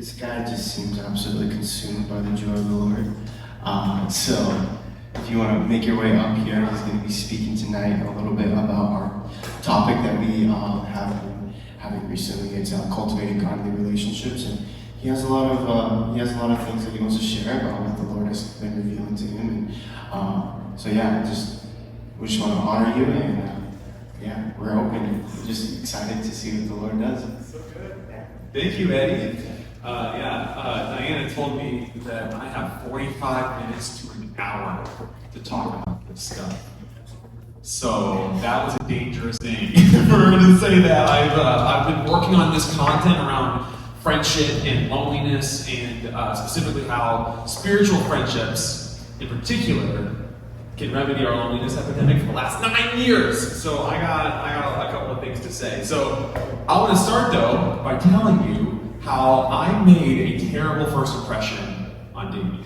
This guy just seems absolutely consumed by the joy of the Lord. So if you want to make your way up here, he's going to be speaking tonight a little bit about our topic that we have been having recently. It's cultivating godly relationships, and he has a lot of things that he wants to share about what the Lord has been revealing to him. And we just want to honor you, and we're open. We're just excited to see what the Lord does. So good. Thank you, Eddie. Diana told me that I have 45 minutes to an hour to talk about this stuff. So that was a dangerous thing for her to say that. I've been working on this content around friendship and loneliness, and specifically how spiritual friendships, in particular, can remedy our loneliness epidemic for the last 9 years. So I got a couple of things to say. So I want to start though by telling you how I made a terrible first impression on Damien.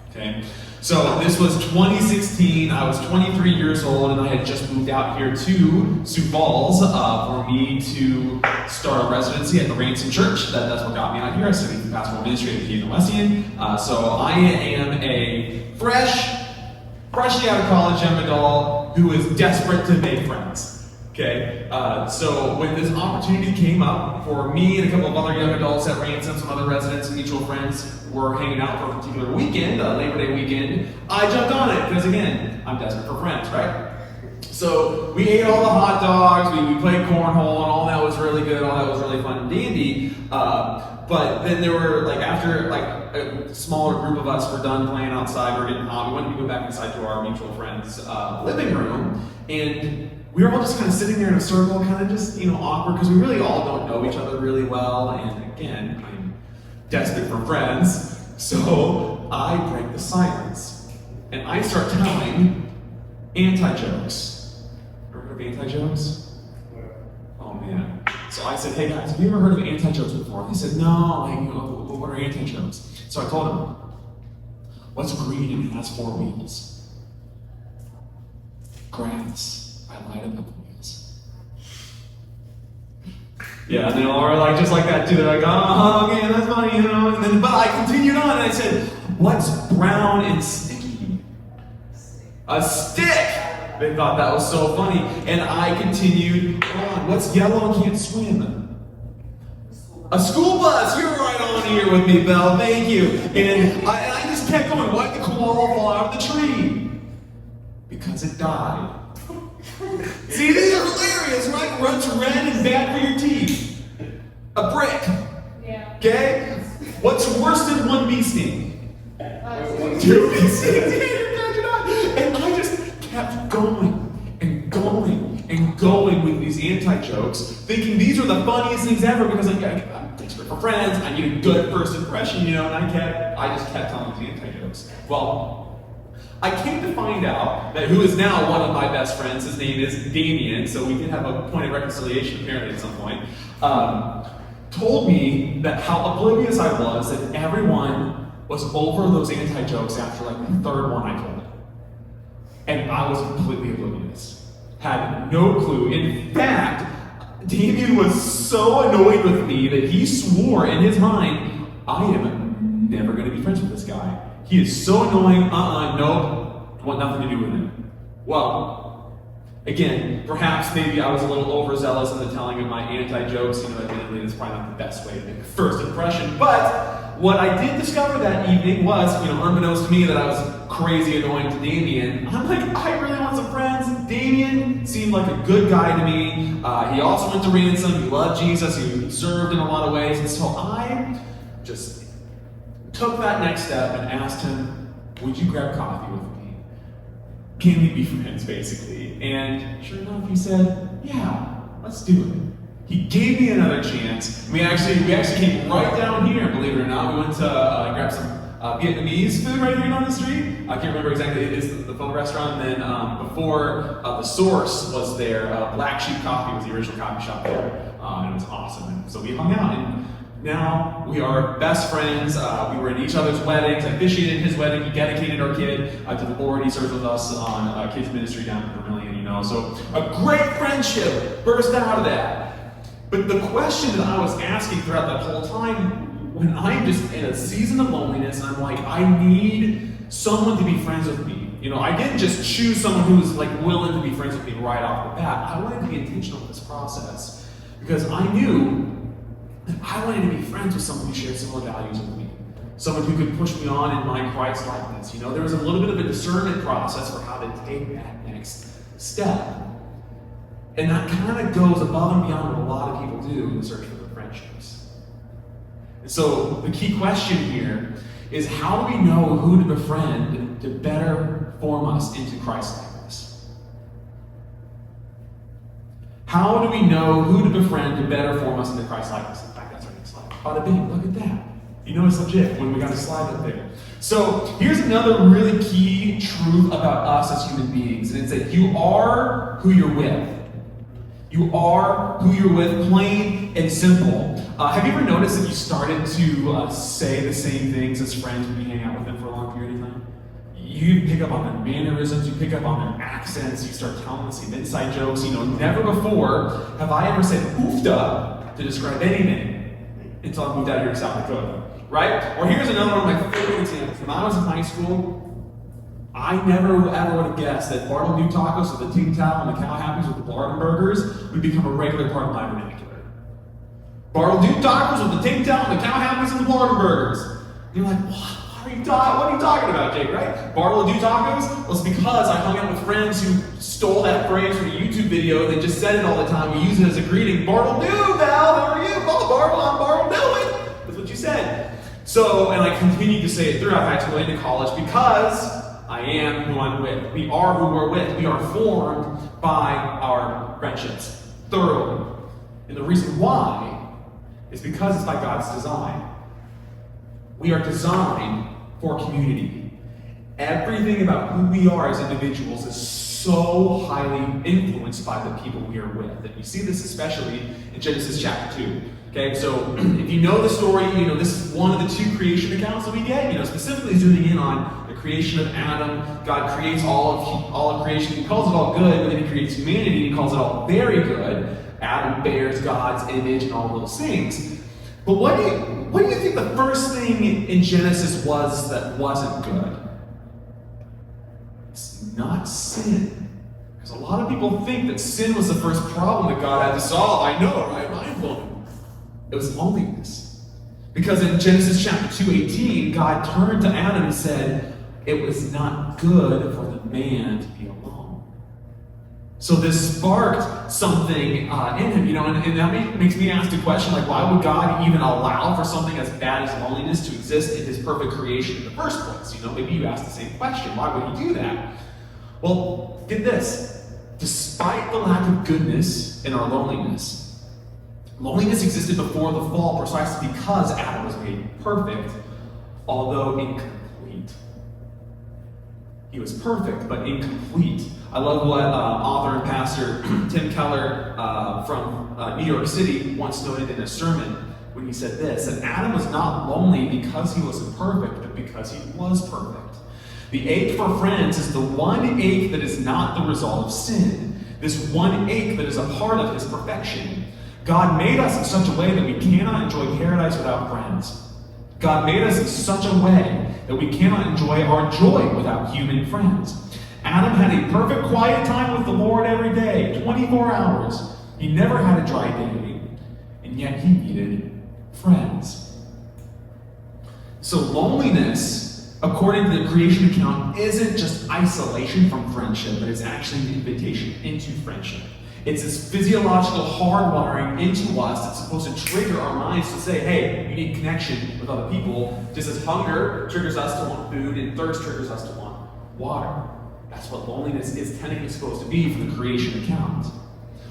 Okay? So this was 2016, I was 23 years old, and I had just moved out here to Sioux Falls for me to start a residency at the Ransom Church. That's what got me out here. I studied pastoral ministry at the Wesleyan. So I am a freshly out of college young adult who is desperate to make friends. Okay, so when this opportunity came up for me and a couple of other young adults at Ransom, some other residents and mutual friends were hanging out for a particular weekend, Labor Day weekend, I jumped on it because, again, I'm desperate for friends, right? So we ate all the hot dogs, we played cornhole, and all that was really good, all that was really fun and dandy. But then there were, after a smaller group of us were done playing outside, we were getting hot, we wanted to go back inside to our mutual friend's living room, and we were all just kind of sitting there in a circle, kind of just, awkward, because we really all don't know each other really well, and again, I'm desperate for friends, so I break the silence, and I start telling anti-jokes. Ever heard of anti-jokes? Oh man. So I said, hey guys, have you ever heard of anti-jokes before? And they said, no, what are anti-jokes? So I told them, what's green and has 4 wheels? Grass. I light up the wheels. Yeah, and they all were just like that too. They're like, oh, okay, that's funny, but I continued on and I said, what's brown and sticky? A stick! They thought that was so funny. And I continued on. What's yellow and can't swim? A school bus! You're right on here with me, Belle. Thank you. And I just kept going. Why did the koala fall out of the tree? Because it died. See, these are hilarious, right? Runs red and bad for your teeth. A brick. Yeah. Okay? What's worse than 1 bee sting? 2 bee stings. And I just kept going and going and going with these anti-jokes, thinking these are the funniest things ever because I'm desperate for friends, I need a good first impression, and I just kept telling these anti-jokes. Well, I came to find out that who is now one of my best friends, his name is Damien, so we did have a point of reconciliation apparently at some point, told me that how oblivious I was that everyone was over those anti-jokes after the 3rd one I told. And I was completely oblivious. Had no clue. In fact, Damien was so annoyed with me that he swore in his mind, I am never going to be friends with this guy. He is so annoying, nope, want nothing to do with him. Well, again, perhaps maybe I was a little overzealous in the telling of my anti-jokes, admittedly that's probably not the best way to make a first impression, but what I did discover that evening was, unbeknownst to me that I was crazy annoying to Damien, I'm like, I really want some friends. Damien seemed like a good guy to me. He also went to Ransom, he loved Jesus, he served in a lot of ways, and so I just took that next step and asked him, would you grab coffee with me? Can we be friends, basically? And sure enough, he said, yeah, let's do it. He gave me another chance. We actually came right down here, believe it or not. We went to grab some Vietnamese food right here on the street. I can't remember exactly, it is the phone restaurant. And then before The Source was there, Black Sheep Coffee was the original coffee shop there. And it was awesome. And so we hung out, and now we are best friends. We were in each other's weddings. I officiated his wedding. He dedicated our kid to the Lord. He serves with us on kids ministry down in Vermillion, So a great friendship burst out of that. But the question that I was asking throughout that whole time when I'm just in a season of loneliness and I'm like, I need someone to be friends with me. I didn't just choose someone who was like willing to be friends with me right off the bat. I wanted to be intentional with this process because I knew that I wanted to be friends with someone who shared similar values with me. Someone who could push me on in my Christ likeness. There was a little bit of a discernment process for how to take that next step. And that kind of goes above and beyond what a lot of people do in the search for their friendships. And so the key question here is, how do we know who to befriend to better form us into Christ likeness? How do we know who to befriend to better form us into Christ likeness? In fact, that's our next slide. Bada bing, look at that. It's legit when we got a slide up there. So here's another really key truth about us as human beings, and it's that you are who you're with. You are who you're with, plain and simple. Have you ever noticed that you started to say the same things as friends when you hang out with them for a long period of time? You pick up on their mannerisms, you pick up on their accents, you start telling them some inside jokes. Never before have I ever said oofda to describe anything until I moved out here to South Dakota, right? Or here's another one of my favorite examples. When I was in high school, I never ever would have guessed that Bartle Dude tacos with the Ting Tao and the Cow Happies with the Blarden burgers would become a regular part of my vernacular. Bartle Dude tacos with the Ting Tao and the Cow Happies and the Blarden burgers. And you're like, what are you talking about, Jake, right? Bartle Dude tacos? Well, it's because I hung out with friends who stole that phrase from a YouTube video. They just said it all the time. We use it as a greeting. Bartle Dude, Val, how are you? Oh, Bartle, I'm Bartle Dude. That's what you said. So, and I continued to say it throughout high school into college because I am who I'm with. We are who we're with. We are formed by our friendships thoroughly. And the reason why is because it's by God's design. We are designed for community. Everything about who we are as individuals is so highly influenced by the people we are with. And you see this especially in Genesis chapter 2. Okay, so if you know the story, this is one of the two creation accounts that we get, specifically zooming in on the creation of Adam. God creates all of creation. He calls it all good, but then he creates humanity. He calls it all very good. Adam bears God's image and all those things. But what do you think the first thing in Genesis was that wasn't good? It's not sin. Because a lot of people think that sin was the first problem that God had to solve. I know, right? Mind-blowing. It was loneliness. Because in Genesis chapter 2:18, God turned to Adam and said, it was not good for the man to be alone. So this sparked something in him, and that makes me ask the question, why would God even allow for something as bad as loneliness to exist in his perfect creation in the first place? Maybe you ask the same question. Why would he do that? Well, get this. Despite the lack of goodness in our loneliness existed before the fall precisely because Adam was made perfect, although incomplete. He was perfect, but incomplete. I love what author and pastor Tim Keller from New York City once noted in a sermon when he said this, that Adam was not lonely because he wasn't perfect, but because he was perfect. The ache for friends is the one ache that is not the result of sin. This one ache that is a part of his perfection. God made us in such a way that we cannot enjoy paradise without friends. God made us in such a way that we cannot enjoy our joy without human friends. Adam had a perfect quiet time with the Lord every day, 24 hours. He never had a dry day, and yet he needed friends. So loneliness, according to the creation account, isn't just isolation from friendship, but it's actually an invitation into friendship. It's this physiological hardwiring into us that's supposed to trigger our minds to say, hey, you need connection with other people, just as hunger triggers us to want food and thirst triggers us to want water. That's what loneliness is technically supposed to be for the creation account.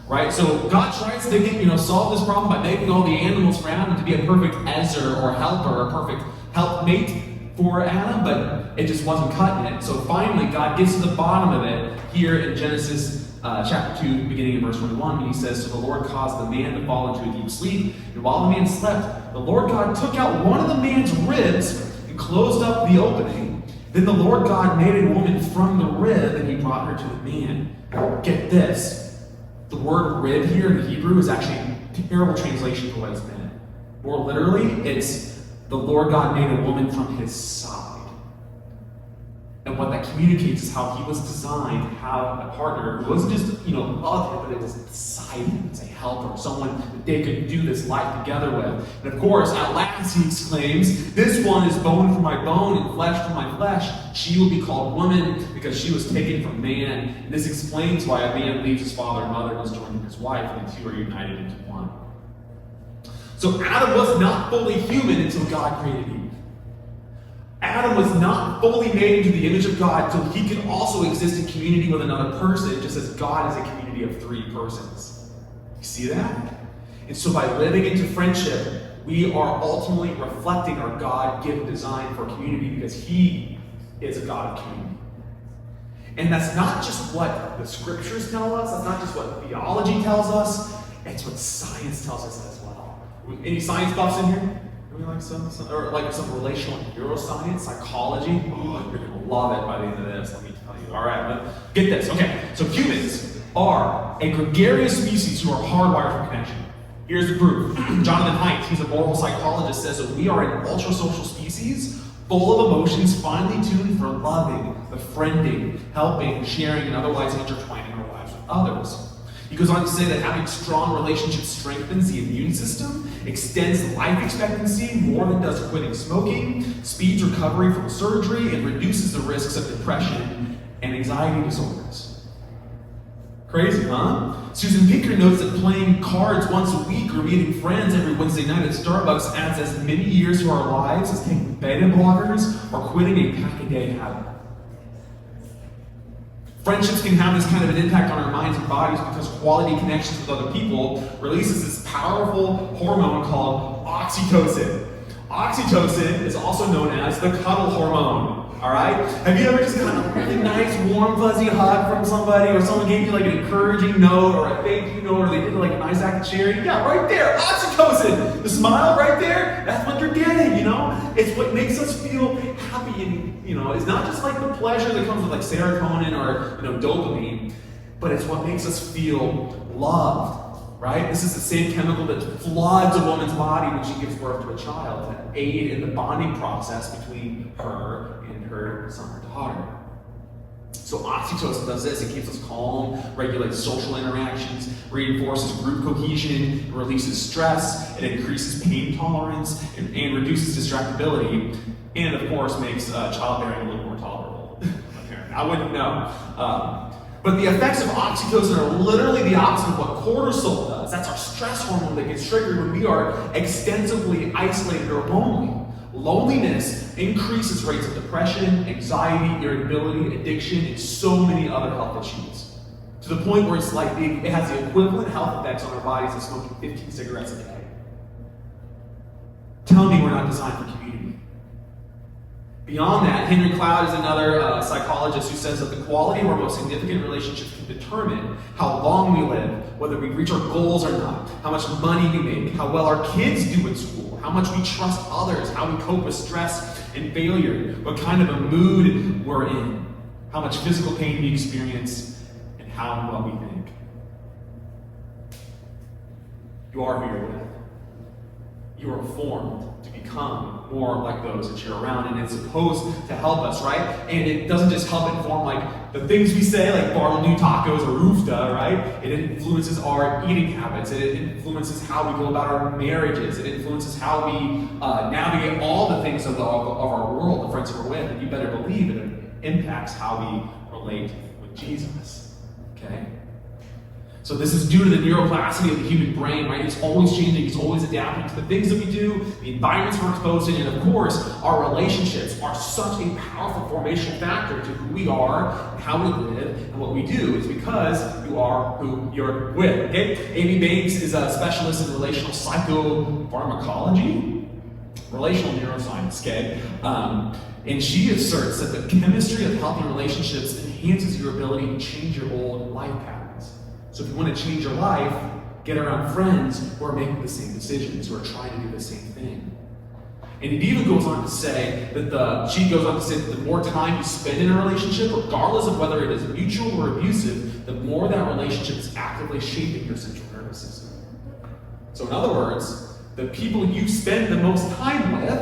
Right? So God tries to solve this problem by making all the animals for Adam to be a perfect Ezer or helper, a perfect helpmate for Adam, but it just wasn't cutting it. So finally, God gets to the bottom of it here in Genesis chapter 2, beginning in verse 21, when he says, so the Lord caused the man to fall into a deep sleep, and while the man slept, the Lord God took out one of the man's ribs and closed up the opening. Then the Lord God made a woman from the rib, and he brought her to the man. Get this. The word rib here in the Hebrew is actually a terrible translation for what it's meant. More literally, it's the Lord God made a woman from his side. And what that communicates is how he was designed to have a partner who wasn't just, love him, but it was beside him as a helper, someone that they could do this life together with. And of course, at last he exclaims, "This one is bone from my bone and flesh from my flesh. She will be called woman because she was taken from man." And this explains why a man leaves his father and mother and is joined with his wife, and the two are united into one. So Adam was not fully human until God created Eve. Adam was not fully made into the image of God until he could also exist in community with another person, just as God is a community of three persons. You see that? And so by living into friendship, we are ultimately reflecting our God-given design for community because he is a God of community. And that's not just what the scriptures tell us, that's not just what theology tells us, it's what science tells us as well. Any science buffs in here? Like some relational neuroscience, psychology. Oh, you're gonna love it by the end of this, let me tell you. All right, get this. Okay, so humans are a gregarious species who are hardwired for connection. Here's the proof. Jonathan Haidt, he's a moral psychologist, says that we are an ultra-social species full of emotions finely tuned for loving, befriending, helping, sharing, and otherwise intertwining our lives with others. He goes on to say that having strong relationships strengthens the immune system, extends life expectancy more than does quitting smoking, speeds recovery from surgery, and reduces the risks of depression and anxiety disorders. Crazy, huh? Susan Pinker notes that playing cards once a week or meeting friends every Wednesday night at Starbucks adds as many years to our lives as taking beta blockers or quitting a pack-a-day habit. Friendships can have this kind of an impact on our minds and bodies because quality connections with other people releases this powerful hormone called oxytocin. Oxytocin is also known as the cuddle hormone. All right? Have you ever just gotten a really nice, warm, fuzzy hug from somebody, or someone gave you like an encouraging note, or a thank you note, or they did like a nice act of charity? Yeah, right there, oxytocin. The smile right there, that's what you're getting, It's what makes us feel happy, and it's not just like the pleasure that comes with like serotonin or dopamine, but it's what makes us feel loved. Right? This is the same chemical that floods a woman's body when she gives birth to a child to aid in the bonding process between her and her son or daughter. So oxytocin does this. It keeps us calm, regulates social interactions, reinforces group cohesion, releases stress, it increases pain tolerance, and reduces distractibility, and of course makes childbearing a little more tolerable. I wouldn't know. But the effects of oxytocin are literally the opposite of what cortisol does. That's our stress hormone that gets triggered when we are extensively isolated or lonely. Loneliness increases rates of depression, anxiety, irritability, addiction, and so many other health issues. To the point where it's like it has the equivalent health effects on our bodies of smoking 15 cigarettes a day. Tell me we're not designed for community. Beyond that, Henry Cloud is another psychologist who says that the quality of our most significant relationships can determine how long we live, whether we reach our goals or not, how much money we make, how well our kids do in school, how much we trust others, how we cope with stress and failure, what kind of a mood we're in, how much physical pain we experience, and how well we think. You are who you're with. You are formed to become more like those that you're around, and it's supposed to help us, right? And it doesn't just help inform like the things we say, like Bartleby tacos or roofda, right? It influences our eating habits. It influences how we go about our marriages. It influences how we navigate all the things of our world, the friends that we're with, and you better believe it impacts how we relate with Jesus, okay? So this is due to the neuroplasticity of the human brain, right? It's always changing, it's always adapting to the things that we do, the environments we're exposed to, and of course, our relationships are such a powerful formational factor to who we are, and how we live, and what we do. It's because you are who you're with, okay? Amy Banks is a specialist in relational psychopharmacology, relational neuroscience, okay? And she asserts that the chemistry of healthy relationships enhances your ability to change your old life patterns. So if you want to change your life, get around friends who are making the same decisions, who are trying to do the same thing. And it even goes on to say that the more time you spend in a relationship, regardless of whether it is mutual or abusive, the more that relationship is actively shaping your central nervous system. So in other words, The people you spend the most time with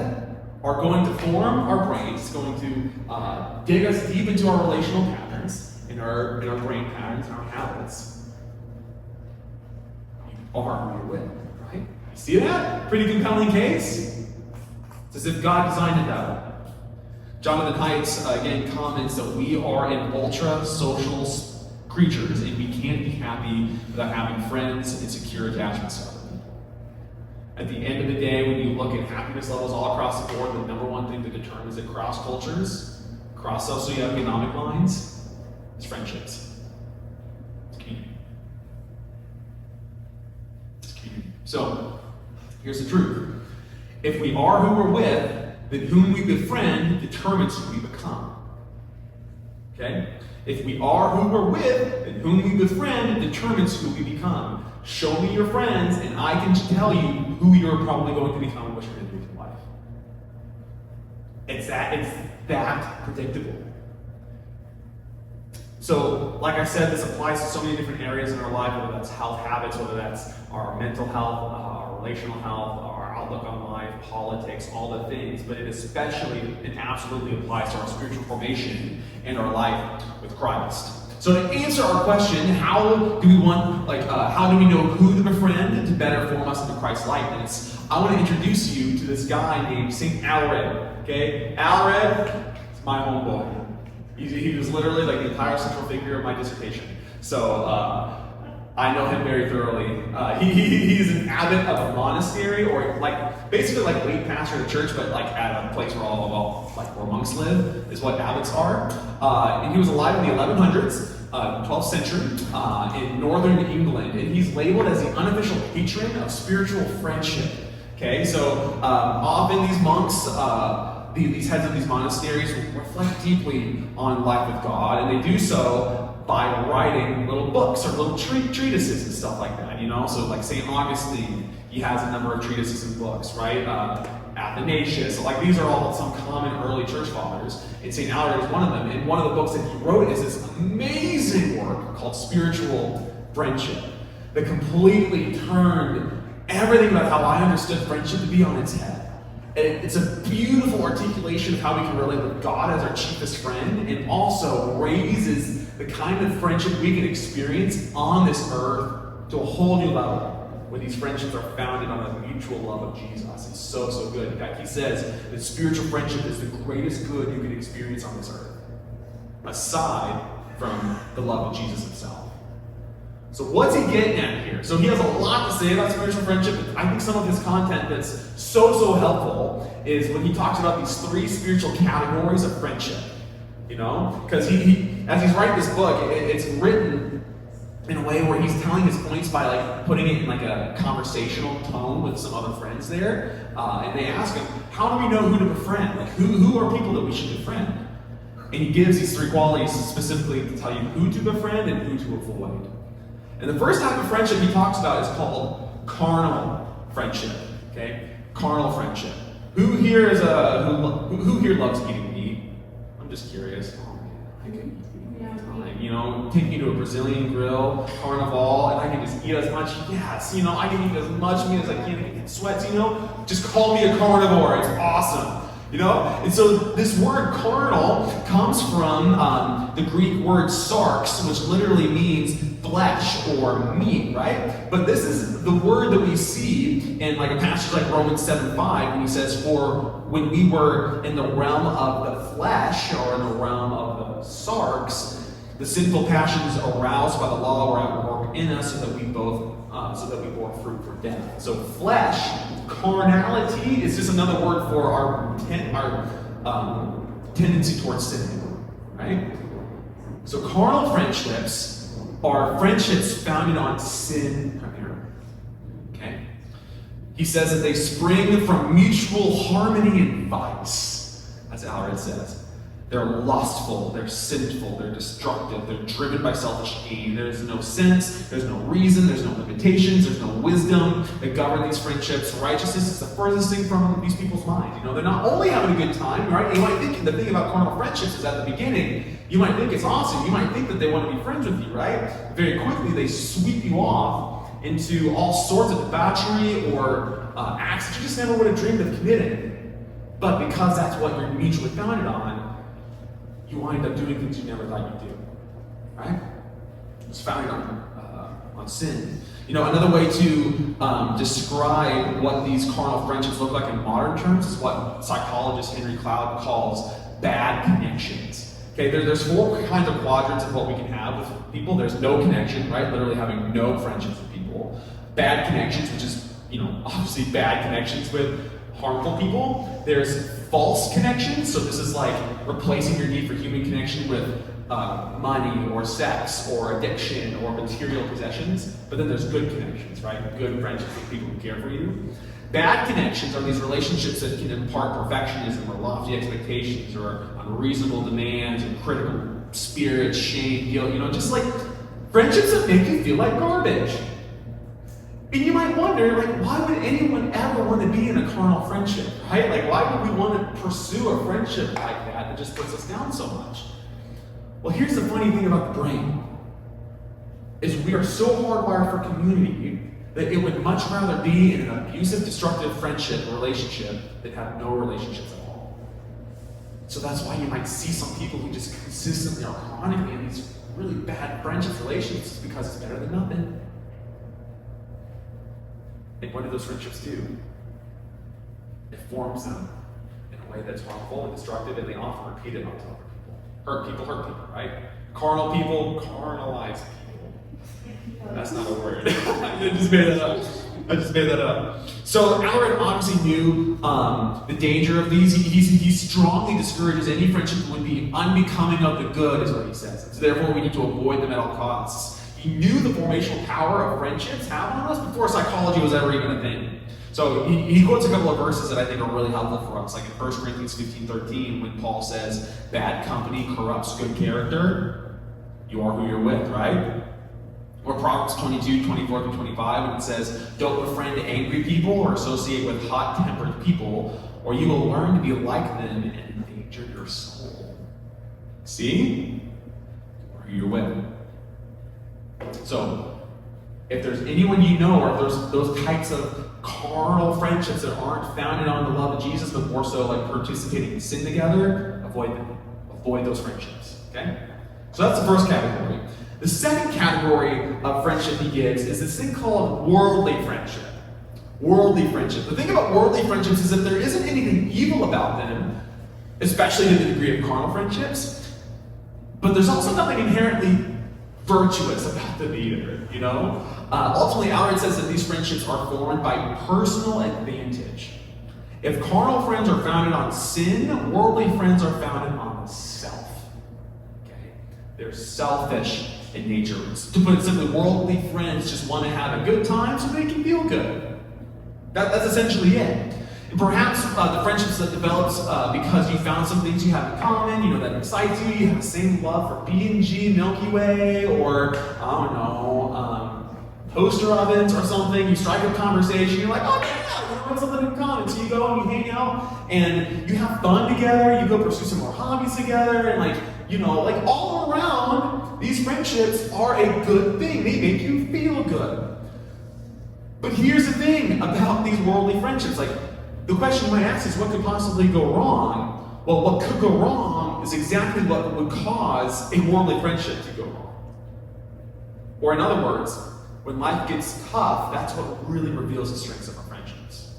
are going to form our brains. It's going to dig us deep into our relational patterns, in our brain patterns, and our habits. You are who you're with, right? You see that? Pretty compelling case. It's as if God designed it that way. Jonathan Haidt's again comments that we are an ultra-social creatures, and we can't be happy without having friends and secure attachments to other people. At the end of the day, when you look at happiness levels all across the board, the number one thing that determines it across cultures, across socioeconomic lines, is friendships. It's community. It's community. So, here's the truth. If we are who we're with, then whom we befriend determines who we become. Okay? If we are who we're with, then whom we befriend determines who we become. Show me your friends, and I can tell you who you're probably going to become and what you're going to do with your life. It's that predictable. So, like I said, this applies to so many different areas in our life, whether that's health habits, whether that's our mental health, our relational health, our outlook on life, politics, all the things, but it especially and absolutely applies to our spiritual formation and our life with Christ. So to answer our question, how do we know who to befriend to better form us into Christ's likeness? I want to introduce you to this guy named St. Alred. Okay, Alred is my homeboy. He was literally like the entire central figure of my dissertation. So I know him very thoroughly. He's an abbot of a monastery, or basically like lead pastor of the church, but like at a place where where monks live, is what abbots are. And he was alive in the 1100s, 12th century, in northern England, and he's labeled as the unofficial patron of spiritual friendship. Okay, so often these monks, these heads of these monasteries, reflect deeply on life with God, and they do so by writing little books or little treatises and stuff like that, So like St. Augustine, he has a number of treatises and books, right? Athanasius, these are all some common early church fathers, and St. Alred is one of them, and one of the books that he wrote is this amazing work called Spiritual Friendship that completely turned everything about how I understood friendship to be on its head. It's a beautiful articulation of how we can relate with God as our chiefest friend, and also raises the kind of friendship we can experience on this earth to a whole new level, where these friendships are founded on a mutual love of Jesus. It's so, so good. In fact, he says that spiritual friendship is the greatest good you can experience on this earth, aside from the love of Jesus himself. So what's he getting at here? So he has a lot to say about spiritual friendship. I think some of his content that's so helpful is when he talks about these three spiritual categories of friendship. Because he as he's writing this book, it's written in a way where he's telling his points by putting it in a conversational tone with some other friends there. And they ask him, how do we know who to befriend? Who are people that we should befriend? And he gives these three qualities specifically to tell you who to befriend and who to avoid. And the first type of friendship he talks about is called carnal friendship. Okay, carnal friendship. Who here is who here loves eating meat? I'm just curious. Oh man, take me to a Brazilian grill, carnival, and I can just eat as much. Yes, I can eat as much meat as I can and get sweats. Just call me a carnivore. It's awesome. And so this word carnal comes from the Greek word sarx, which literally means flesh or meat, right? But this is the word that we see in a passage like Romans 7:5, when he says, for when we were in the realm of the flesh, or in the realm of the sarx, the sinful passions aroused by the law were at work in us, so that we bore fruit for death. So flesh, carnality, is just another word for our tendency towards sin, right? So carnal friendships are friendships founded on sin primarily. Okay? He says that they spring from mutual harmony and vice, as Alred says. They're lustful, they're sinful, they're destructive, they're driven by selfish gain. There's no sense, there's no reason, there's no limitations, there's no wisdom that govern these friendships. Righteousness is the furthest thing from these people's minds. They're not only having a good time, right? You might think the thing about carnal friendships is at the beginning, you might think it's awesome. You might think that they want to be friends with you, right? Very quickly, they sweep you off into all sorts of debauchery or acts that you just never would have dreamed of committing. But because that's what you're mutually founded on, you wind up doing things you never thought you'd do. Right? It's founded on sin. You know, another way to describe what these carnal friendships look like in modern terms is what psychologist Henry Cloud calls bad connections. Okay, there's 4 kinds of quadrants of what we can have with people. There's no connection, right? Literally having no friendships with people. Bad connections, which is, obviously bad connections with harmful people. There's false connections, so this is like replacing your need for human connection with money or sex or addiction or material possessions. But then there's good connections, right? Good friendships with people who care for you. Bad connections are these relationships that can impart perfectionism or lofty expectations or unreasonable demands or critical spirit, shame, guilt, just like friendships that make you feel like garbage. And you might wonder, why would anyone ever want to be in a carnal friendship, right? Why would we want to pursue a friendship like that just puts us down so much? Well, here's the funny thing about the brain, is we are so hardwired for community that it would much rather be in an abusive, destructive friendship or relationship than have no relationships at all. So that's why you might see some people who just consistently are chronically in these really bad friendships, relationships, because it's better than nothing. And what do those friendships do? It forms them in a way that's harmful and destructive, and they often repeat it on top of people. Hurt people, right? Carnal people, carnalize people. That's not a word. I just made that up. So Alred obviously knew the danger of these. He strongly discourages any friendship that would be unbecoming of the good, is what he says. So therefore, we need to avoid them at all costs. He knew the formational power of friendships have on us before psychology was ever even a thing. So he quotes a couple of verses that I think are really helpful for us, like in 1 Corinthians 15:13, when Paul says, bad company corrupts good character. You are who you're with, right? Or Proverbs 22:24-25, when it says, don't befriend angry people or associate with hot-tempered people, or you will learn to be like them and endanger your soul. See? Or who you're with. So, if there's anyone you know, or if there's those types of carnal friendships that aren't founded on the love of Jesus, but more so like participating in sin together, avoid them. Avoid those friendships. Okay? So that's the first category. The second category of friendship he gives is this thing called worldly friendship. Worldly friendship. The thing about worldly friendships is that there isn't anything evil about them, especially to the degree of carnal friendships, but there's also nothing inherently virtuous about them either, Ultimately, Alred says that these friendships are formed by personal advantage. If carnal friends are founded on sin, worldly friends are founded on the self. Okay? They're selfish in nature. To put it simply, worldly friends just want to have a good time so they can feel good. That's essentially it. And perhaps the friendships that develops because you found some things you have in common, that excites you. You have the same love for B&G, Milky Way, or, toaster ovens or something. You strike up conversation. You're like, oh yeah, we have something in common. So you go and you hang out and you have fun together. You go pursue some more hobbies together. And all around, these friendships are a good thing. They make you feel good. But here's the thing about these worldly friendships. The question you might ask is, what could possibly go wrong? Well, what could go wrong is exactly what would cause a worldly friendship to go wrong. Or in other words, when life gets tough, that's what really reveals the strengths of our friendships.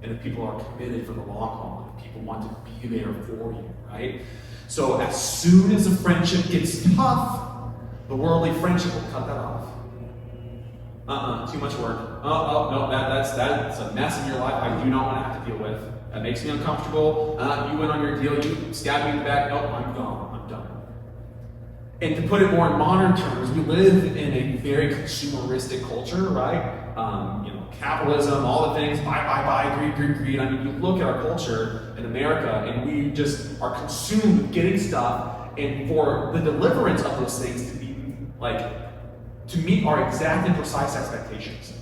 And if people are committed for the long haul, if people want to be there for you, right? So as soon as a friendship gets tough, the worldly friendship will cut that off. Too much work. No, that's a mess in your life I do not want to have to deal with. That makes me uncomfortable. You went on your deal, you stabbed me in the back. Nope, I'm done. And to put it more in modern terms, we live in a very consumeristic culture, right? Capitalism, all the things, buy, greed. You look at our culture in America, and we just are consumed with getting stuff, and for the deliverance of those things to be to meet our exact and precise expectations.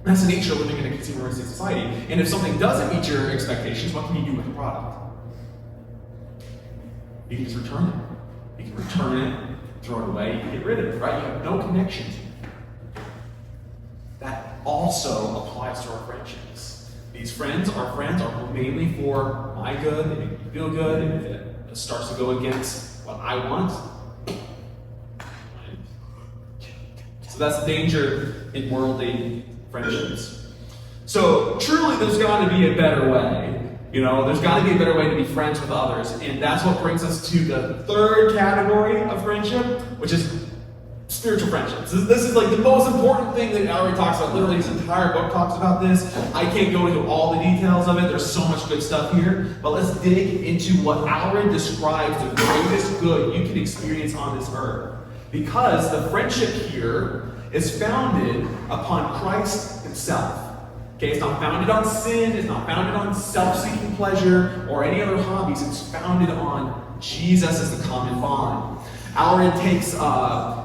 That's the nature of living in a consumeristic society. And if something doesn't meet your expectations, what can you do with the product? You can just return it. You can return it, throw it away, you can get rid of it, right? You have no connection to it. also applies to our friendships. These friends are mainly for my good, they make me feel good, and if it starts to go against what I want. So that's the danger in worldly friendships. So truly there's got to be a better way. There's got to be a better way to be friends with others. And that's what brings us to the third category of friendship, which is spiritual friendships. This is like the most important thing that Ellery talks about. Literally, his entire book talks about this. I can't go into all the details of it. There's so much good stuff here. But let's dig into what Ellery describes the greatest good you can experience on this earth. Because the friendship here is founded upon Christ himself. Okay, it's not founded on sin, it's not founded on self-seeking pleasure or any other hobbies. It's founded on Jesus as the common bond. Ellery takes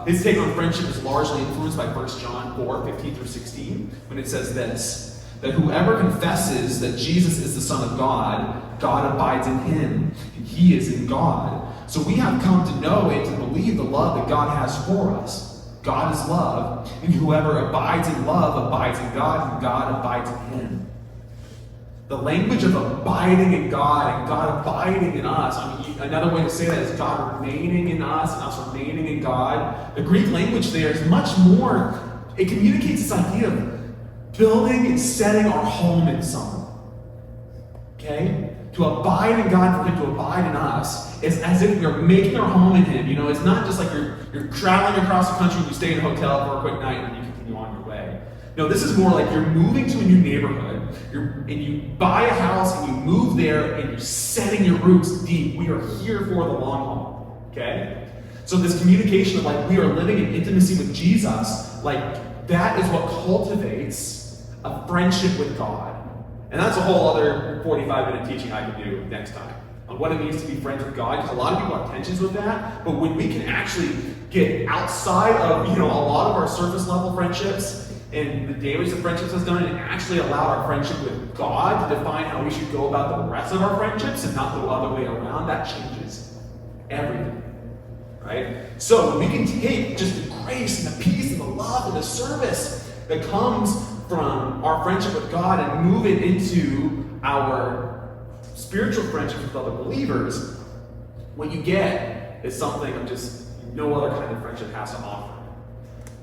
his take on friendship is largely influenced by 1 John 4:15-16, when it says this, that whoever confesses that Jesus is the Son of God, God abides in him, and he is in God. So we have come to know and to believe the love that God has for us. God is love, and whoever abides in love abides in God, and God abides in him. The language of abiding in God and God abiding in us, another way to say that is God remaining in us and us remaining in God. The Greek language there is much more, it communicates this idea of building and setting our home in someone. Okay? To abide in God, for him to abide in us, is as if we're making our home in him. It's not just like you're traveling across the country and you stay in a hotel for a quick night and then you continue on your way. No, this is more like you're moving to a new neighborhood, and you buy a house and you move there and you're setting your roots deep. We are here for the long haul. Okay? So this communication of we are living in intimacy with Jesus, that is what cultivates a friendship with God. And that's a whole other 45-minute teaching I can do next time on what it means to be friends with God, because a lot of people have tensions with that. But when we can actually get outside of a lot of our surface level friendships and the damage that friendships has done, and actually allow our friendship with God to define how we should go about the rest of our friendships and not the other way around, that changes everything. Right? So when we can take just the grace and the peace and the love and the service that comes from our friendship with God and move it into our spiritual friendship with other believers, what you get is something of just no other kind of friendship has to offer.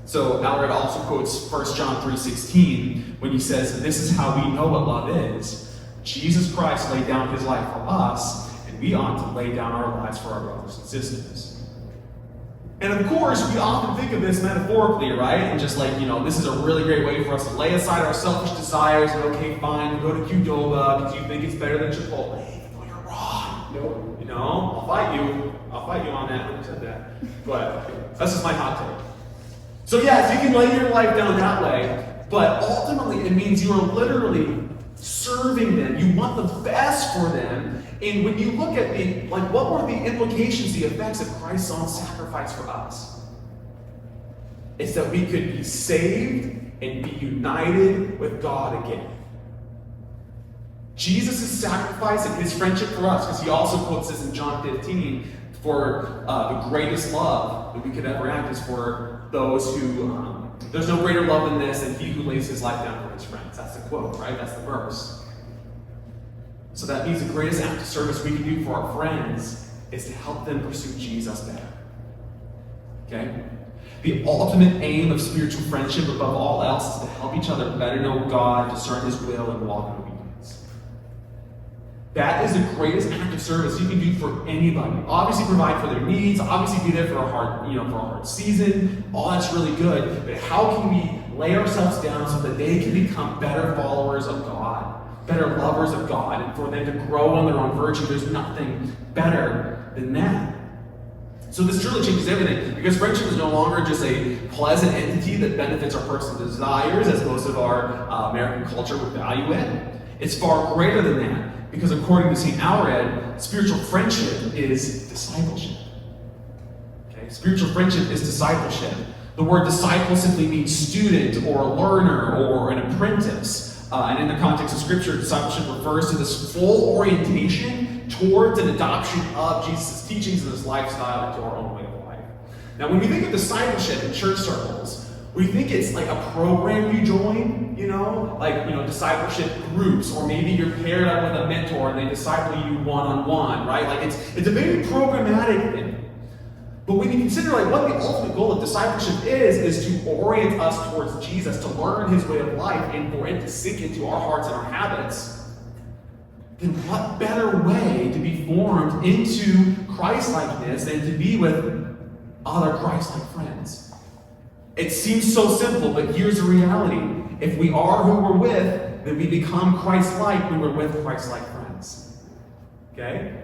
So Ellery also quotes 1 John 3:16 when he says, "This is how we know what love is. Jesus Christ laid down his life for us, and we ought to lay down our lives for our brothers and sisters." And of course, we often think of this metaphorically, right? And just this is a really great way for us to lay aside our selfish desires and, okay, fine, we'll go to Qdoba because you think it's better than Chipotle. No, you're wrong. I'll fight you. I'll fight you on that when you said that. But that's just my hot take. So yes, you can lay your life down that way, but ultimately it means you are literally serving them. You want the best for them. And when you look at what were the implications, the effects of Christ's own sacrifice for us? It's that we could be saved and be united with God again. Jesus' sacrifice and his friendship for us, because he also quotes this in John 15, for the greatest love that we could ever have is for those who, there's no greater love than this than he who lays his life down for his friends. That's the quote, right? That's the verse. So that means the greatest act of service we can do for our friends is to help them pursue Jesus better. Okay? The ultimate aim of spiritual friendship above all else is to help each other better know God, discern his will, and walk in obedience. That is the greatest act of service you can do for anybody. Obviously provide for their needs, obviously be there for a hard season. All that's really good. But how can we lay ourselves down so that they can become better followers of God? Better lovers of God, and for them to grow on their own virtue? There's nothing better than that. So this truly changes everything, because friendship is no longer just a pleasant entity that benefits our personal desires, as most of our American culture would value it. It's far greater than that, because according to St. Alred, spiritual friendship is discipleship. Okay? Spiritual friendship is discipleship. The word disciple simply means student or learner or an apprentice. And in the context of Scripture, discipleship refers to this full orientation towards an adoption of Jesus' teachings and his lifestyle into our own way of life. Now, when we think of discipleship in church circles, We think it's like a program you join, like discipleship groups, or maybe you're paired up with a mentor and they disciple you one-on-one, right? Like it's a very programmatic thing. But when you consider like what the ultimate goal of discipleship is to orient us towards Jesus, to learn his way of life, and for it to sink into our hearts and our habits, then what better way to be formed into Christ-likeness than to be with other Christ-like friends? It seems so simple, but here's the reality. If we are who we're with, then we become Christ-like when we're with Christ-like friends. Okay?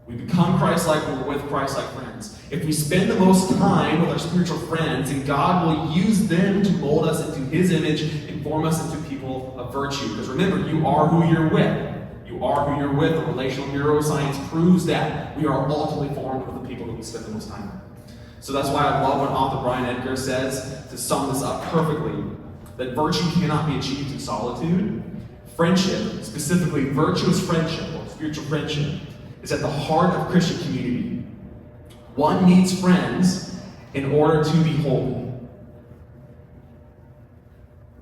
We become Christ-like when we're with Christ-like friends. If we spend the most time with our spiritual friends, and God will use them to mold us into his image and form us into people of virtue. Because remember, you are who you're with. You are who you're with. The relational neuroscience proves that we are ultimately formed with the people that we spend the most time with. So that's why I love when author Brian Edgar says, to sum this up perfectly, that virtue cannot be achieved in solitude. Friendship, specifically virtuous friendship or spiritual friendship, is at the heart of Christian community. One needs friends in order to be holy.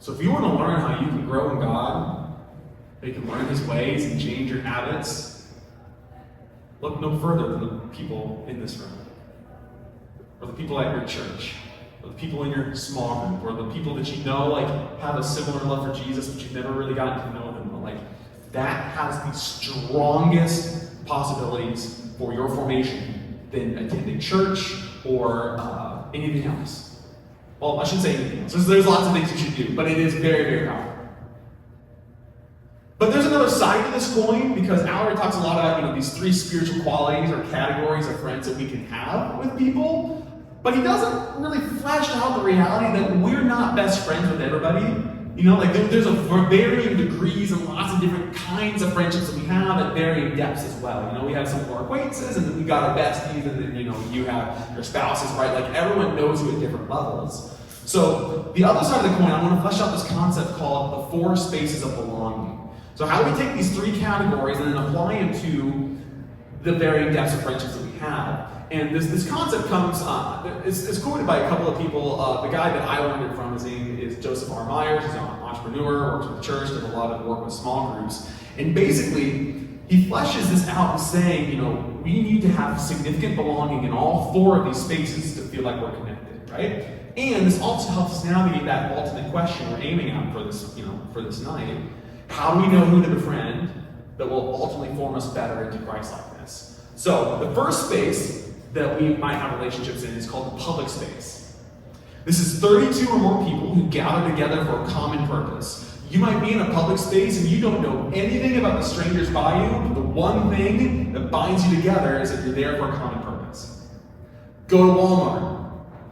So if you want to learn how you can grow in God, how you can learn his ways and change your habits, look no further than the people in this room, or the people at your church, or the people in your small group, or the people that have a similar love for Jesus, but you've never really gotten to know them. That has the strongest possibilities for your formation than attending church or anything else. Well, I shouldn't say anything else. There's lots of things you should do, but it is very, very powerful. But there's another side to this coin, because Allery talks a lot about these three spiritual qualities or categories of friends that we can have with people. But he doesn't really flesh out the reality that we're not best friends with everybody. There's a varying degrees and lots of different kinds of friendships that we have at varying depths as well. We have some of our acquaintances, and then we got our besties, and then you have your spouses, right? Like everyone knows you at different levels. So the other side of the coin, I want to flesh out this concept called the 4 spaces of belonging. So how do we take these 3 categories and then apply them to the varying depths of friendships that we have? And this concept comes, it's quoted by a couple of people. The guy that I learned it from, his name is Joseph R. Myers. He's an entrepreneur, works with the church, does a lot of work with small groups. And basically, he fleshes this out and saying, we need to have significant belonging in all 4 of these spaces to feel like we're connected, right? And this also helps us navigate that ultimate question we're aiming at for this night. How do we know who to befriend that will ultimately form us better into Christ-likeness? So the first space that we might have relationships in is called the public space. This is 32 or more people who gather together for a common purpose. You might be in a public space and you don't know anything about the strangers by you, but the one thing that binds you together is that you're there for a common purpose. Go to Walmart.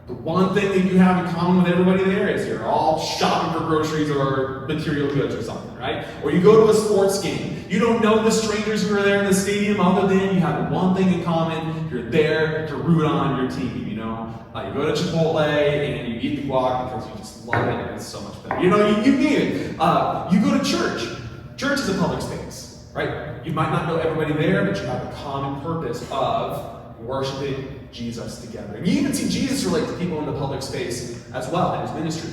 The one thing that you have in common with everybody there is you're all shopping for groceries or material goods or something, right? Or you go to a sports game. You don't know the strangers who are there in the stadium other than you have one thing in common. You're there to root on your team, You go to Chipotle and you eat the guac because you just love it and it's so much better. You need it. You go to church. Church is a public space, right? You might not know everybody there, but you have a common purpose of worshiping Jesus together. And you even see Jesus relate to people in the public space as well in his ministry.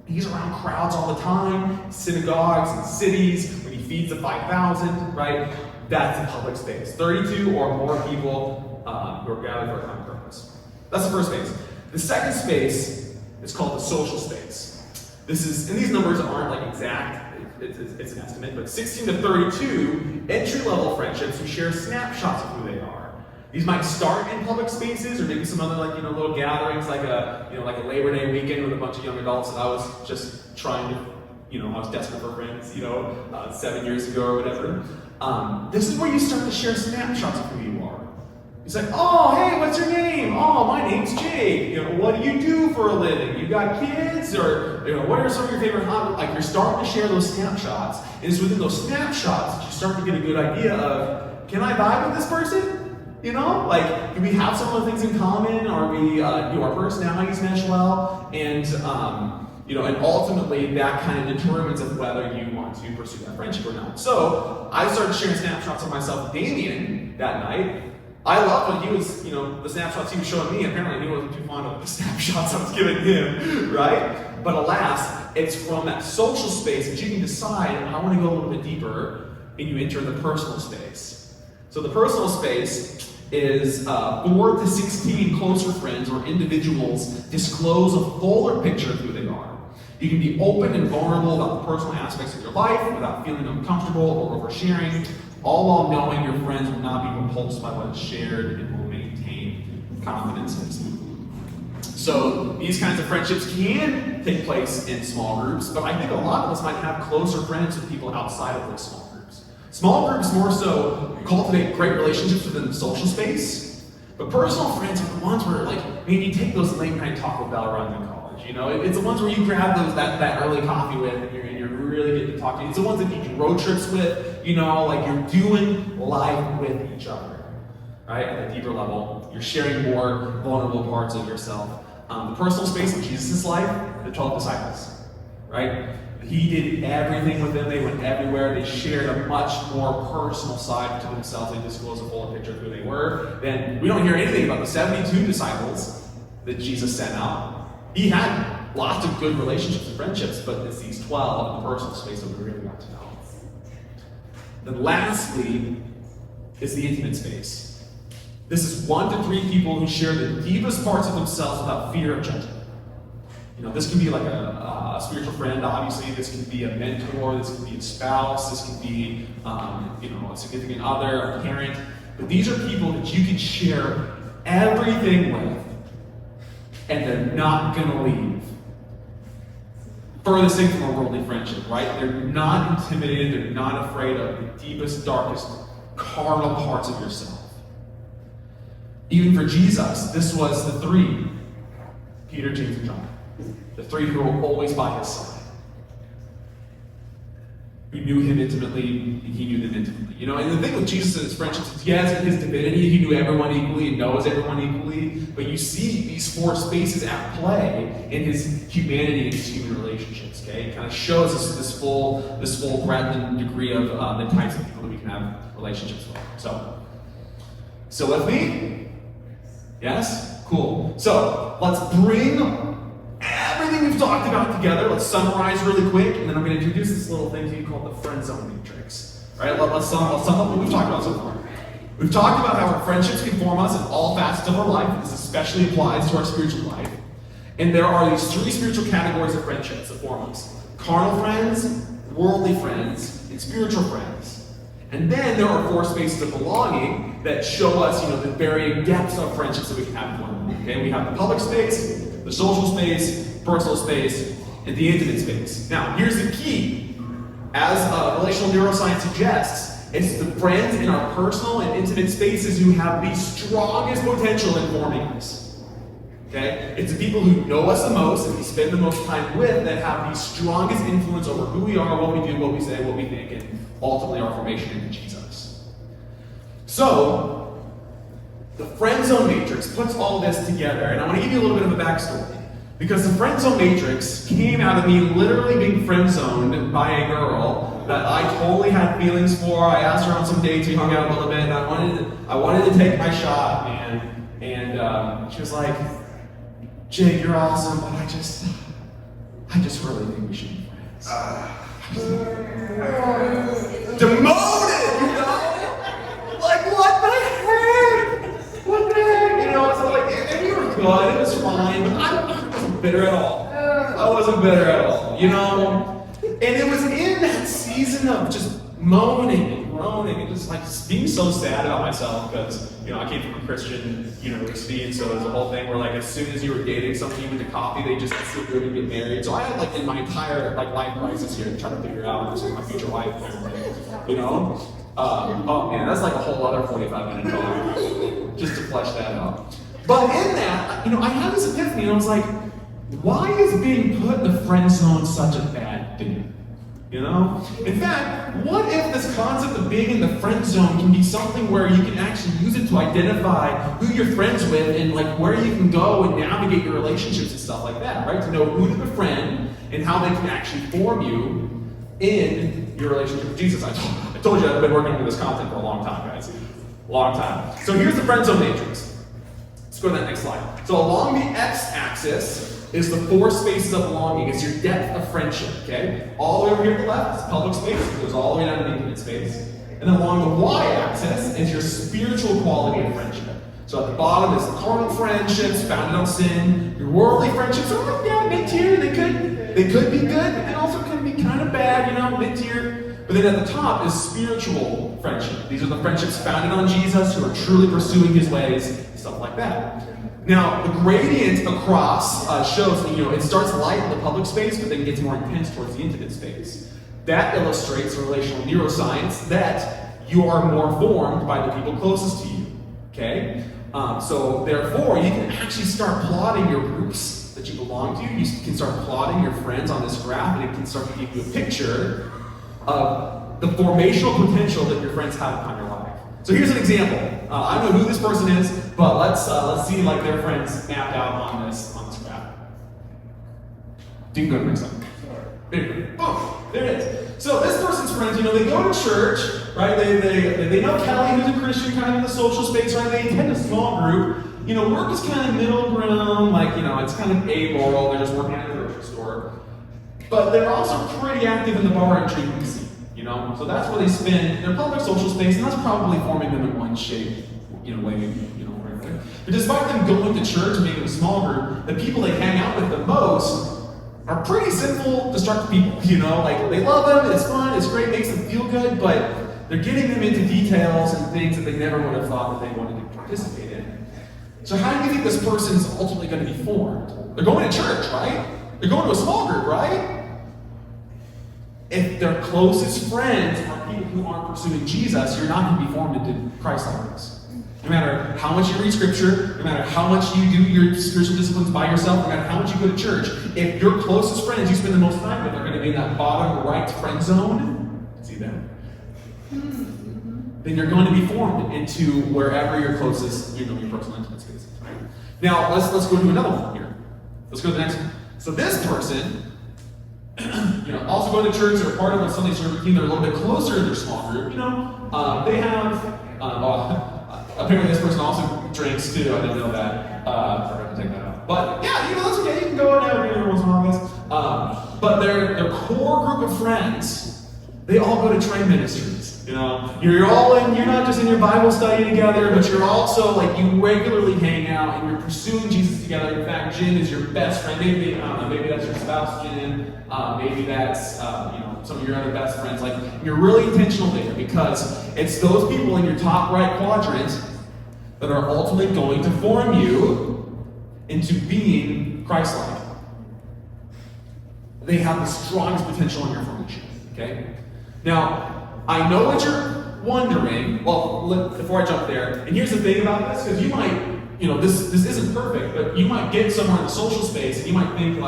He's around crowds all the time, synagogues and cities, when he feeds the 5,000, right? That's a public space. 32 or more people who are gathered for a common purpose. That's the first space. The second space is called the social space. And these numbers aren't exact, it's an estimate, but 16 to 32 entry-level friendships who share snapshots of who they are. These might start in public spaces, or maybe some other little gatherings, like a Labor Day weekend with a bunch of young adults that I was just trying to, I was desperate for friends, 7 years ago or whatever. This is where you start to share snapshots of who you are. It's like, oh, hey, what's your name? Oh, my name's Jake. What do you do for a living? You got kids? Or, what are some of your favorite hobbies? You're starting to share those snapshots. And it's within those snapshots that you start to get a good idea of, can I vibe with this person? Do we have some of the things in common? Are we, do our personalities mesh well? And, and ultimately that kind of determines of whether you want to pursue that friendship or not. So I started sharing snapshots of myself with Damien that night. I love when he was, the snapshots he was showing me. Apparently he wasn't too fond of the snapshots I was giving him, right? But alas, it's from that social space that you can decide, I want to go a little bit deeper, and you enter the personal space. So the personal space is 4 to 16 closer friends or individuals disclose a fuller picture of who they are. You can be open and vulnerable about the personal aspects of your life without feeling uncomfortable or oversharing, all while knowing your friends will not be repulsed by what is shared and will maintain confidences. So these kinds of friendships can take place in small groups, but I think a lot of us might have closer friends with people outside of those small groups. Small groups more so cultivate great relationships within the social space, but personal friends are the ones where, maybe you take those late night Taco Bell runs in college. It's the ones where you grab that early coffee with, and you're really getting to talk to. It's the ones that you do road trips with. You're doing life with each other, right? At a deeper level, you're sharing more vulnerable parts of yourself. The personal space of Jesus' life, the 12 disciples, right? He did everything with them. They went everywhere. They shared a much more personal side to themselves. They disclosed a fuller picture of who they were. Then we don't hear anything about the 72 disciples that Jesus sent out. He had lots of good relationships and friendships, but it's these 12 in the personal space that we really want to know. Then lastly is the intimate space. This is 1 to 3 people who share the deepest parts of themselves without fear of judgment. This can be like a spiritual friend, obviously. This can be a mentor. This can be a spouse. This can be, a significant other, a parent. But these are people that you can share everything with, and they're not going to leave. Furthest thing from a worldly friendship, right? They're not intimidated. They're not afraid of the deepest, darkest, carnal parts of yourself. Even for Jesus, this was the 3, Peter, James, and John. The 3 who were always by his side. Who knew him intimately, and he knew them intimately. And the thing with Jesus and his friendships is, yes, in his divinity, he knew everyone equally and knows everyone equally, but you see these 4 spaces at play in his humanity and his human relationships, okay? It kind of shows us this full breadth and degree of the types of people that we can have relationships with. So with me? Yes? Cool. So, let's bring everything we've talked about together. Let's summarize really quick, and then I'm going to introduce this little thing to you called the friend zone matrix. All right, let's sum up what we've talked about so far. We've talked about how our friendships can form us in all facets of our life. This especially applies to our spiritual life. And there are these 3 spiritual categories of friendships that form us: carnal friends, worldly friends, and spiritual friends. And then there are 4 spaces of belonging that show us, the varying depths of friendships that we can have with one another. Okay, we have the public space, the social space, personal space, and the intimate space. Now, here's the key. As relational neuroscience suggests, it's the friends in our personal and intimate spaces who have the strongest potential in forming us. Okay? It's the people who know us the most and we spend the most time with that have the strongest influence over who we are, what we do, what we say, what we think, and ultimately our formation into Jesus. So, the friend zone matrix puts all this together, and I want to give you a little bit of a backstory. Because the friend zone matrix came out of me literally being friend zoned by a girl that I totally had feelings for. I asked her on some dates, we hung out a little bit, and I wanted to take my shot, man. And she was like, "Jake, you're awesome, but I just really think we should be friends." Demoted, Like, what the heck? What the heck? So and we were good, it was fine, but I wasn't bitter at all. I wasn't bitter at all, And it was in that season of just moaning and groaning and just being so sad about myself because, I came from a Christian university, and so there's a whole thing where as soon as you were dating someone you went to coffee, they just assumed you were going to get married. So I had in my entire life crisis here trying to figure out my future wife and everything, oh man, that's a whole other 45-minute talk just to flesh that out. But in that, I had this epiphany, and I was like, why is being put in the friend zone such a bad thing? In fact, what if this concept of being in the friend zone can be something where you can actually use it to identify who you're friends with and where you can go and navigate your relationships and stuff like that, right? To know who to befriend and how they can actually form you in your relationship with Jesus. I told you I've been working on this content for a long time, guys. Long time. So here's the friend zone matrix. Let's go to that next slide. So along the x-axis is the 4 spaces of belonging. It's your depth of friendship, okay? All the way over here to the left is public space. It goes all the way down to intimate space. And then along the y-axis is your spiritual quality of friendship. So at the bottom is the carnal friendships founded on sin. Your worldly friendships are like, yeah, mid-tier. They could be good, but they also can be kind of bad, mid-tier. But then at the top is spiritual friendship. These are the friendships founded on Jesus who are truly pursuing his ways, stuff like that. Now, the gradient across shows that, it starts light in the public space, but then gets more intense towards the intimate space. That illustrates in relational neuroscience that you are more formed by the people closest to you, okay? So therefore, you can actually start plotting your groups that you belong to. You can start plotting your friends on this graph, and it can start to give you a picture of the formational potential that your friends have upon your life. So here's an example. I don't know who this person is, but let's see like their friends mapped out on this graph. You can go to the next slide. Boom, there it is. So this person's friends, they go to church, right? They know Kelly, who's a Christian, kind of in the social space, right? They attend a small group. Work is kind of middle ground, it's kind of amoral. They're just working at a grocery store. But they're also pretty active in the bar and drinking scene, So that's where they spend their public social space, and that's probably forming them in one shape, way, right there. But despite them going to church and being in a small group, the people they hang out with the most are pretty simple, destructive people, they love them, it's fun, it's great, makes them feel good, but they're getting them into details and things that they never would have thought that they wanted to participate in. So how do you think this person's ultimately going to be formed? They're going to church, right? They're going to a small group, right? If their closest friends are people who aren't pursuing Jesus, you're not going to be formed into Christ-likeness. No matter how much you read scripture, no matter how much you do your spiritual disciplines by yourself, no matter how much you go to church, if your closest friends you spend the most time with are going to be in that bottom right friend zone, see that? Then you're going to be formed into wherever your closest, your personal intimate space is. Right? Now let's go to another one here. Let's go to the next one. So this person, also going to church or part of a Sunday service team, they're a little bit closer in their small group. They have. Apparently this person also drinks too. I didn't know that. I forgot to take that out. But yeah, that's okay. You can go out every once in a while, guys. But their core group of friends, they all go to train ministries. You're all in. You're not just in your Bible study together, but you're also you regularly hang out and you're pursuing Jesus together. In fact, Jen is your best friend. Maybe that's your spouse, Jen. Maybe that's some of your other best friends. You're really intentional there because it's those people in your top right quadrant that are ultimately going to form you into being Christ-like. They have the strongest potential in your formation. Okay? Now, I know what you're wondering. Well, before I jump there, and here's the thing about this, because you might, this isn't perfect, but you might get somewhere in the social space, and you might think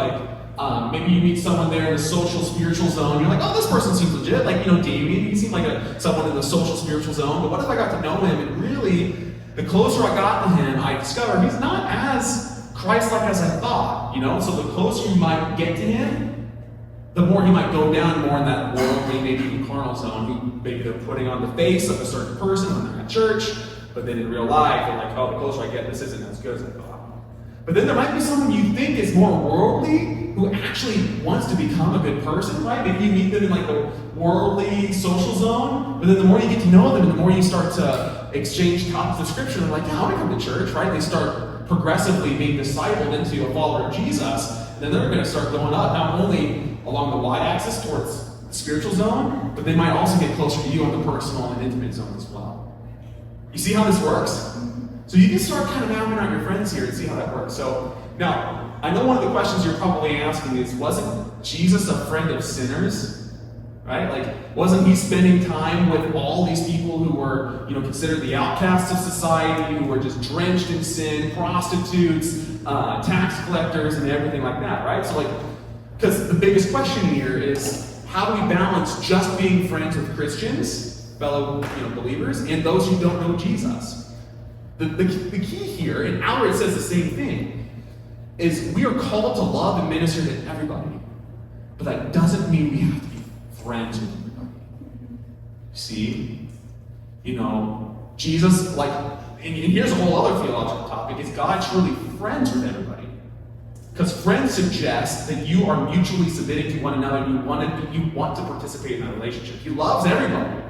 maybe you meet someone there in the social spiritual zone. You're like, oh, this person seems legit. Damien, he seemed like someone in the social spiritual zone. But what if I got to know him, and really, the closer I got to him, I discovered he's not as Christ-like as I thought. So the closer you might get to him, the more he might go down more in that worldly, maybe even carnal zone. Maybe they're putting on the face of a certain person when they're at church, but then in real life, they're like, oh, the closer I get, this isn't as good as I thought. But then there might be someone you think is more worldly who actually wants to become a good person, right? Maybe you meet them in the worldly social zone, but then the more you get to know them and the more you start to exchange topics of scripture, they're like, yeah, I want to come to church, right? They start progressively being discipled into a follower of Jesus, and then they're going to start going up, not only along the y-axis towards the spiritual zone, but they might also get closer to you on the personal and intimate zone as well. You see how this works? So you can start kind of mapping out your friends here and see how that works. So now, I know one of the questions you're probably asking is, wasn't Jesus a friend of sinners? Right? Wasn't he spending time with all these people who were, considered the outcasts of society, who were just drenched in sin, prostitutes, tax collectors, and everything like that, right? So because the biggest question here is, how do we balance just being friends with Christians, fellow believers, and those who don't know Jesus? The key here, and Outward says the same thing, is we are called to love and minister to everybody. But that doesn't mean we have to be friends with everybody. See? Jesus, like, and here's a whole other theological topic, is God truly friends with everybody? Because friends suggest that you are mutually submitting to one another and you want to participate in that relationship. He loves everybody,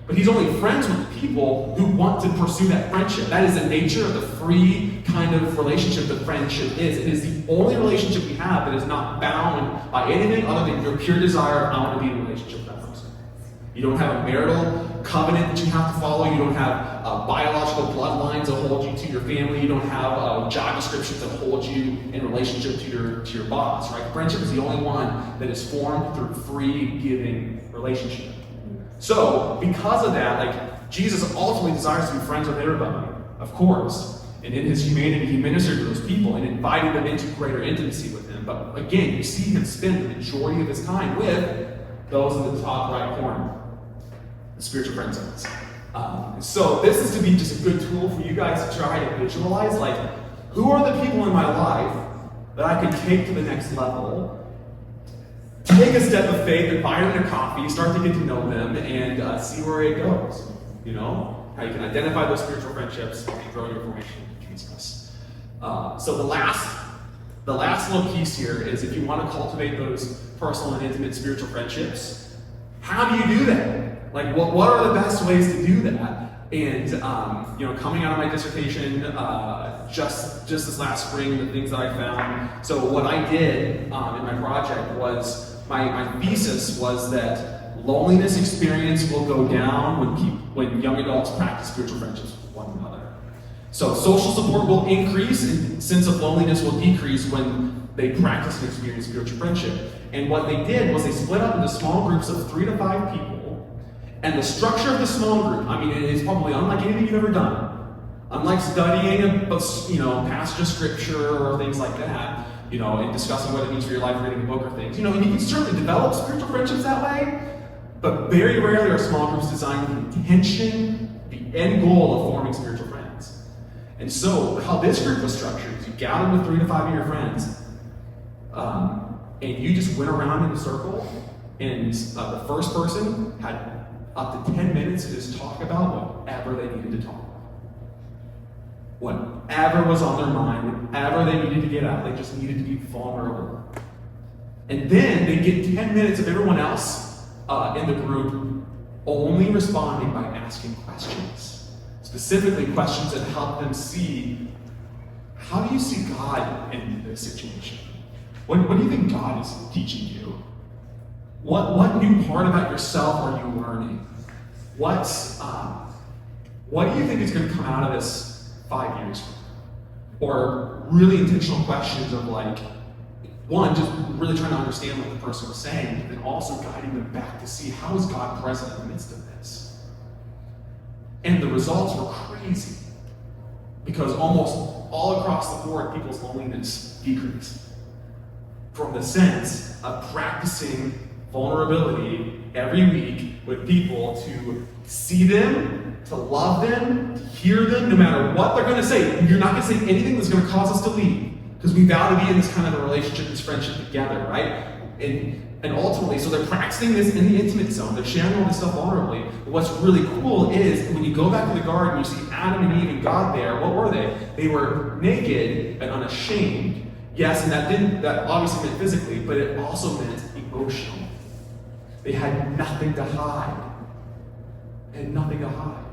but he's only friends with people who want to pursue that friendship. That is the nature of the free kind of relationship that friendship is. It is the only relationship we have that is not bound by anything other than your pure desire of I want to be in a relationship with that person. You don't have a marital covenant that you have to follow. You don't have biological bloodlines that hold you to your family. You don't have job descriptions that hold you in relationship to your boss, right? Friendship is the only one that is formed through free giving relationship. So, because of that, like, Jesus ultimately desires to be friends with everybody, of course. And in his humanity, he ministered to those people and invited them into greater intimacy with him. But again, you see him spend the majority of his time with those in the top right corner, the spiritual friend zones. So this is to be just a good tool for you guys to try to visualize, like, who are the people in my life that I can take to the next level, take a step of faith, invite them to coffee, start to get to know them, and see where it goes. You know, how you can identify those spiritual friendships and grow your formation with Jesus. So the last little piece here is, if you want to cultivate those personal and intimate spiritual friendships, how do you do that? Like, what are the best ways to do that? And coming out of my dissertation just this last spring, the things that I found. So what I did in my project was, my thesis was that loneliness experience will go down when young adults practice spiritual friendships with one another. So social support will increase, and sense of loneliness will decrease when they practice and experience spiritual friendship. And what they did was they split up into small groups of 3 to 5 people. And the structure of the small group, I mean, it is probably unlike anything you've ever done. Unlike studying a passage of scripture or things like that, and discussing what it means for your life, reading a book or things. And you can certainly develop spiritual friendships that way, but very rarely are small groups designed with the intention, the end goal of forming spiritual friends. And so, how this group was structured is you gathered with 3 to 5 of your friends, and you just went around in a circle, and the first person had up to 10 minutes to just talk about whatever they needed to talk about. Whatever was on their mind, whatever they needed to get out, they just needed to be vulnerable. And then they get 10 minutes of everyone else in the group only responding by asking questions. Specifically, questions that help them see, how do you see God in this situation? What do you think God is teaching you? What new part about yourself are you learning? What do you think is going to come out of this 5 years from now? Or really intentional questions of, like, one, just really trying to understand what the person was saying, but then also guiding them back to see, how is God present in the midst of this? And the results were crazy, because almost all across the board, people's loneliness decreased from the sense of practicing vulnerability every week with people, to see them, to love them, to hear them, no matter what they're going to say. You're not going to say anything that's going to cause us to leave, because we vow to be in this kind of a relationship, this friendship together, right? And ultimately, so they're practicing this in the intimate zone. They're sharing all this stuff vulnerably. But what's really cool is, when you go back to the garden, you see Adam and Eve and God there. What were they? They were naked and unashamed. Yes, and that obviously meant physically, but it also meant emotionally. They had nothing to hide. They had nothing to hide.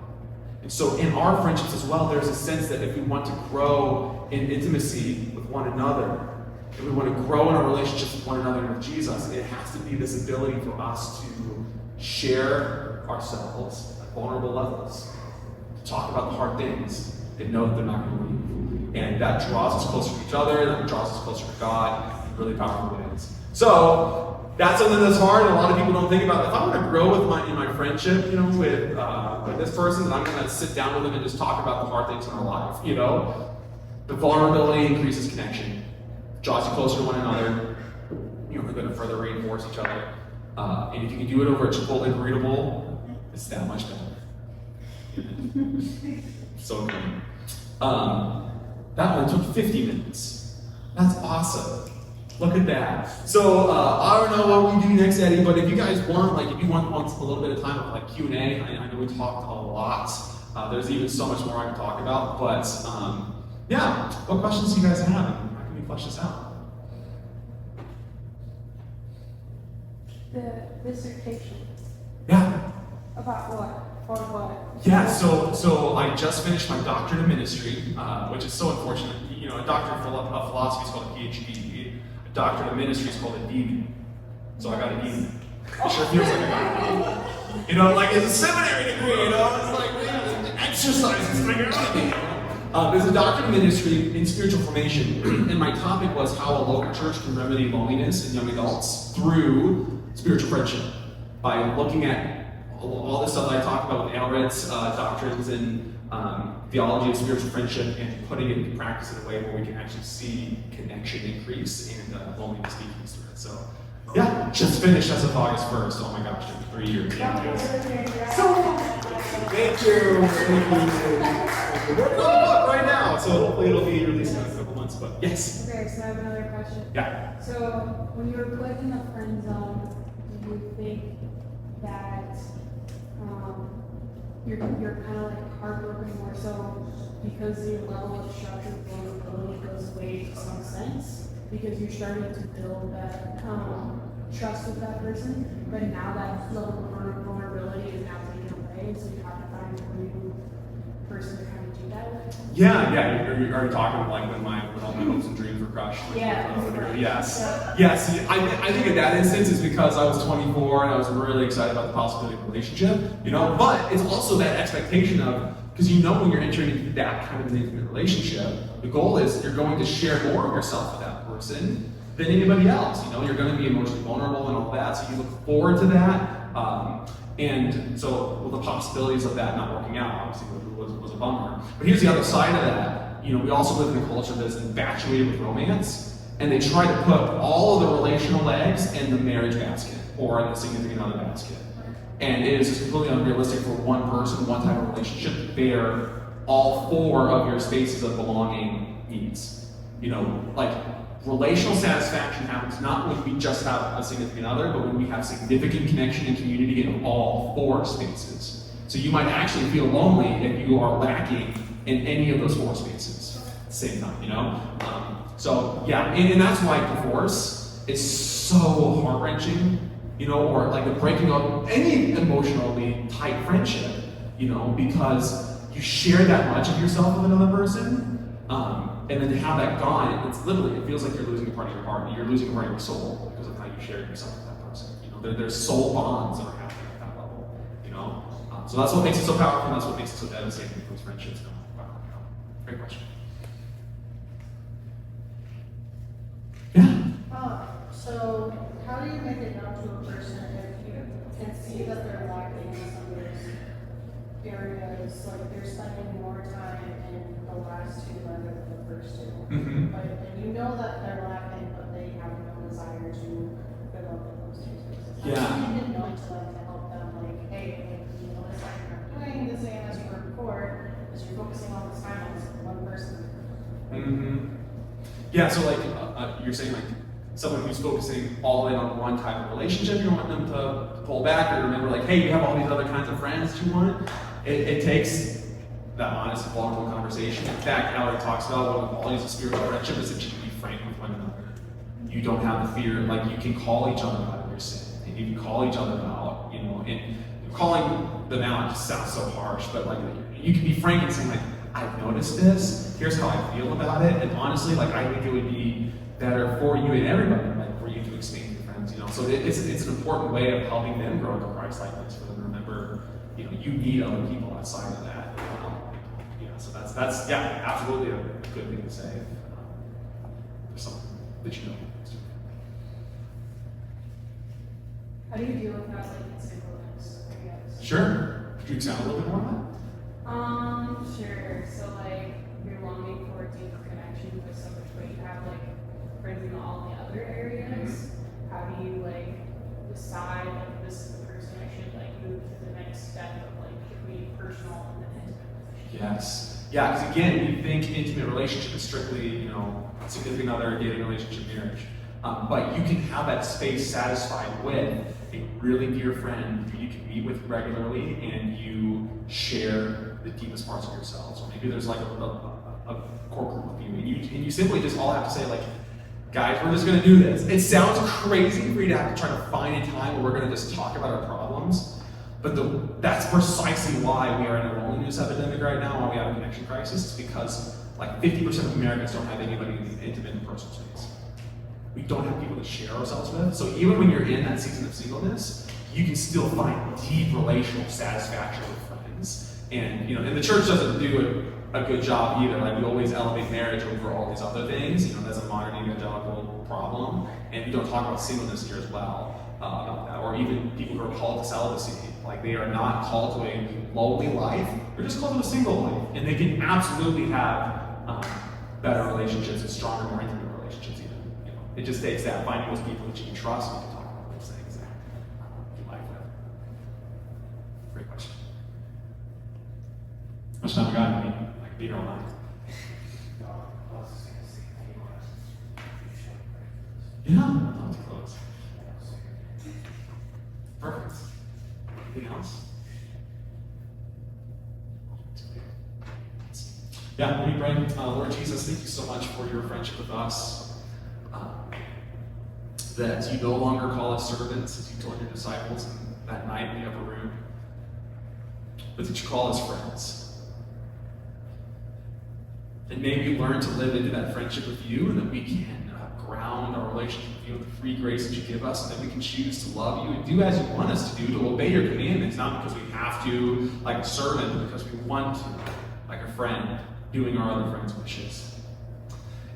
And so in our friendships as well, there's a sense that if we want to grow in intimacy with one another, if we want to grow in our relationships with one another and with Jesus, it has to be this ability for us to share ourselves at vulnerable levels, to talk about the hard things, and know that they're not going to leave. And that draws us closer to each other, that draws us closer to God in really powerful ways. So, that's something that's hard, and a lot of people don't think about. If I want to grow in my friendship, with this person, then I'm going to sit down with them and just talk about the hard things in our life. The vulnerability increases connection, draws you closer to one another. You're going to further reinforce each other. And if you can do it over a Chipotle burrito, it's that much better. So good. That one took 50 minutes. That's awesome. Look at that. So, I don't know what we do next, Eddie, but if you guys want, if you want a little bit of time of Q&A, I know we talked a lot There's even so much more I can talk about, but yeah, what questions do you guys have? How can we flesh this out? The dissertation. Yeah. About what? For what? Yeah, so I just finished my doctorate of ministry, which is so unfortunate. You know, a doctorate of philosophy is called a PhD. A doctorate of ministry is called a DD. So I got a DD. It sure feels like I got a DD. You know, like it's a seminary degree, you know? It's like, man, exercise is figuring out. There's a doctorate of ministry in spiritual formation, and my topic was how a local church can remedy loneliness in young adults through spiritual friendship by looking at all the stuff that I talked about with Alred's doctrines and theology of spiritual friendship and putting it into practice in a way where we can actually see connection increase and loneliness decrease through it. So, yeah, just finished as of August 1st. Oh my gosh, 3 years. So, thank you. We're working on the book right now, so hopefully it'll be released in a couple months. But yes. Okay, so I have another question. Yeah. So when you were put in the friend zone, do you think that you're kind of like heartbroken more so because your level of structured vulnerability goes away to some sense because you're starting to build that trust with that person, but now that level of vulnerability is now taken away, so you have to find a new person to kind of do that with? Yeah. Are you talking like when all my hopes and dreams were crushed? Yeah. Yes. Yes. I think in that instance is because I was 24 and I was really excited about the possibility of a relationship, you know. But it's also that expectation of, because you know when you're entering into that kind of an intimate relationship, the goal is you're going to share more of yourself with that person than anybody else. You know, you're going to be emotionally vulnerable and all that, so you look forward to that. And so, well, the possibilities of that not working out obviously was a bummer. But here's the other side of that. You know, we also live in a culture that's infatuated with romance, and they try to put all of the relational eggs in the marriage basket or in the significant other basket. And it is just completely unrealistic for one person, one type of relationship to bear all 4 of your spaces of belonging needs. You know, like relational satisfaction happens not when we just have a significant other, but when we have significant connection and community in all 4 spaces. So you might actually feel lonely if you are lacking in any of those 4 spaces at the same time, you know? So yeah, and that's why divorce is so heart-wrenching, you know, or like the breaking up any emotionally tight friendship, you know, because you share that much of yourself with another person, and then to have that gone, it's literally, it feels like you're losing a part of your heart, you're losing a part of your soul because of how you share yourself with that person. You know, there's soul bonds that are happening at that level, you know? So that's what makes it so powerful, and that's what makes it so devastating for those friendships. Wow, you know. Great question. Yeah? So how do you make it known to a person if you can see that they're lacking in some of those areas, like they're spending more time in the last 2 rather than the first 2? Mm-hmm. But and you know that they're lacking, but they have no desire to fill up in those 2 spaces. Yeah. How do you get known to them to help them, like, hey, like, you know, this thing you're doing, this thing as you record, is you're focusing all this time on this one person. Mm-hmm. Yeah, so like, you're saying like, someone who's focusing all in on one type of relationship, you want them to pull back or remember like, hey, you have all these other kinds of friends that you want. It takes that honest and vulnerable conversation. In fact, Alec talks about one of the qualities of spiritual friendship is that you can be frank with one another. You don't have the fear, like you can call each other out of your sin. And you can call each other out, you know, and calling them out just sounds so harsh, but like you can be frank and saying like, I've noticed this, here's how I feel about it, and honestly, like I think it would be better for you and everybody, like for you to explain to your friends, you know. So it's an important way of helping them grow into Christ-likeness, for them to remember, you know, you need other people outside of that. You know, so that's yeah, absolutely a good thing to say for someone that you know. How do you deal with that, like, singleness, I guess? Sure. Could you expound a little bit more on Sure. So, like, you're longing for a deeper connection with someone, but you have, like, friends in all the other areas. How do you, like, decide, like, this is the person I should, like, move to the next step of, like, between personal and then intimate relationship? Yes. Yeah, because again, we think intimate relationship is strictly, you know, significant other, dating relationship, marriage. But you can have that space satisfied with a really dear friend who you can meet with regularly and you share the deepest parts of yourselves. Or maybe there's like a core group of you and you simply just all have to say like, guys, we're just going to do this. It sounds crazy for you to have to try to find a time where we're going to just talk about our problems, but that's precisely why we are in a loneliness epidemic right now, why we have a connection crisis. It's because like 50% of Americans don't have anybody in the intimate and personal space. We don't have people to share ourselves with. So even when you're in that season of singleness, you can still find deep relational satisfaction with friends. And and the church doesn't do a good job either. Like we always elevate marriage over all these other things. That's a modern evangelical problem. And we don't talk about singleness here as well about that. Or even people who are called to celibacy. Like they are not called to a lonely life. They're just called to a single life. And they can absolutely have better relationships and stronger, more intimate relationships even. It just takes that, finding those people that you can trust and you can talk about those things and do life with. Great question. How much time we got? I could be here all night. Yeah, I'll have to close. Perfect. Anything else? Yeah, let me pray. Lord Jesus, thank you so much for your friendship with us. That you no longer call us servants, as you told your disciples that night in the upper room, but that you call us friends. And may we learn to live into that friendship with you, and that we can ground our relationship with you with the free grace that you give us, and that we can choose to love you and do as you want us to do, to obey your commandments, not because we have to, like a servant, but because we want to, like a friend, doing our other friends' wishes.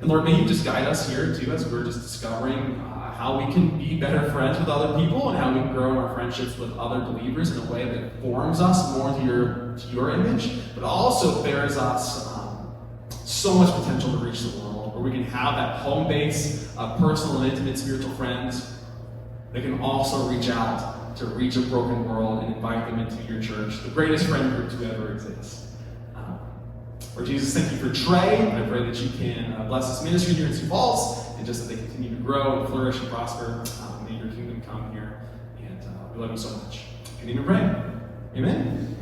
And Lord, may you just guide us here too, as we're just discovering how we can be better friends with other people and how we can grow our friendships with other believers in a way that forms us more to your image, but also bears us so much potential to reach the world, where we can have that home base of personal and intimate spiritual friends that can also reach out to reach a broken world and invite them into your church, the greatest friend group to ever exist. Lord Jesus, thank you for Trey. I pray that you can bless this ministry here in Sioux Falls, and just that they continue to grow and flourish and prosper. May your kingdom come here, and we love you so much. Can you even pray? Amen?